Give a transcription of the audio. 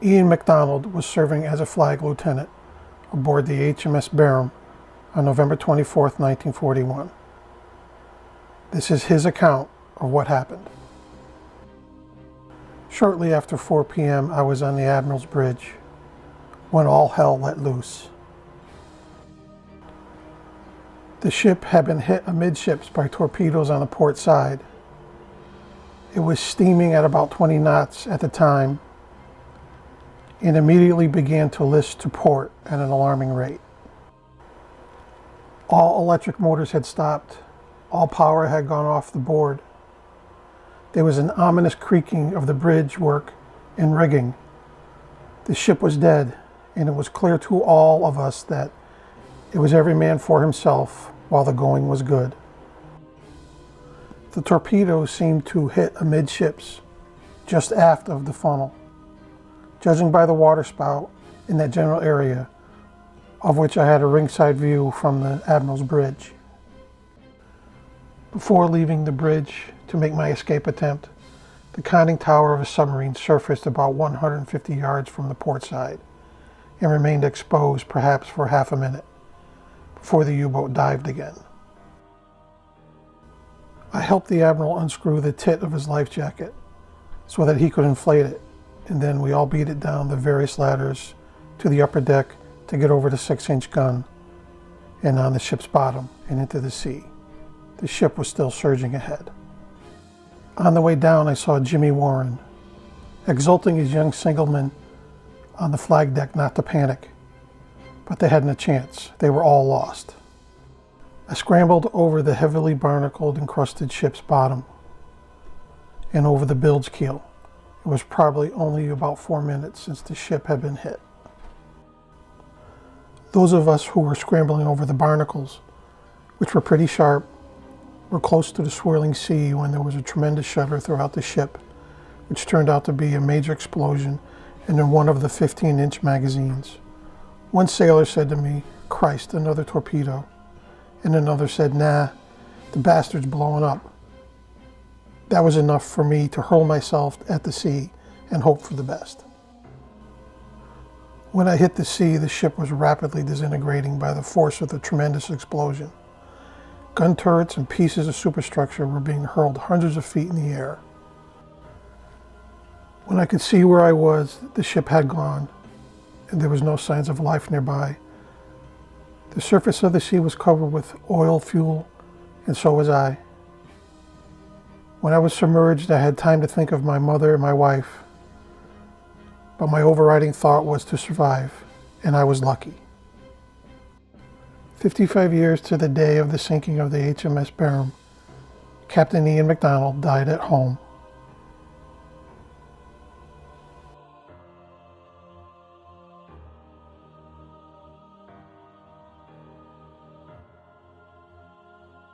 Ian McDonald was serving as a flag lieutenant aboard the HMS Barham on November 24, 1941. This is his account of what happened. Shortly after 4 p.m., I was on the Admiral's Bridge when all hell let loose. The ship had been hit amidships by torpedoes on the port side. It was steaming at about 20 knots at the time and immediately began to list to port at an alarming rate. All electric motors had stopped. All power had gone off the board. There was an ominous creaking of the bridge work and rigging. The ship was dead, and it was clear to all of us that it was every man for himself while the going was good. The torpedoes seemed to hit amidships, just aft of the funnel, judging by the waterspout in that general area, of which I had a ringside view from the Admiral's Bridge. Before leaving the bridge to make my escape attempt, the conning tower of a submarine surfaced about 150 yards from the port side and remained exposed perhaps for half a minute before the U-boat dived again. I helped the Admiral unscrew the tit of his life jacket so that he could inflate it, and then we all beat it down the various ladders to the upper deck to get over the 6-inch gun and on the ship's bottom and into the sea. The ship was still surging ahead. On the way down, I saw Jimmy Warren, exulting his young signalmen on the flag deck not to panic, but they hadn't a chance. They were all lost. I scrambled over the heavily barnacled, encrusted ship's bottom and over the bilge keel. It was probably only about 4 minutes since the ship had been hit. Those of us who were scrambling over the barnacles, which were pretty sharp, were close to the swirling sea when there was a tremendous shudder throughout the ship, which turned out to be a major explosion and in one of the 15-inch magazines. One sailor said to me, "Christ, another torpedo." And another said, "Nah, the bastard's blowing up." That was enough for me to hurl myself at the sea and hope for the best. When I hit the sea, the ship was rapidly disintegrating by the force of the tremendous explosion. Gun turrets and pieces of superstructure were being hurled hundreds of feet in the air. When I could see where I was, the ship had gone, and there was no signs of life nearby. The surface of the sea was covered with oil fuel, and so was I. When I was submerged, I had time to think of my mother and my wife, but my overriding thought was to survive, and I was lucky. 55 years to the day of the sinking of the HMS Barham, Captain Ian McDonald died at home.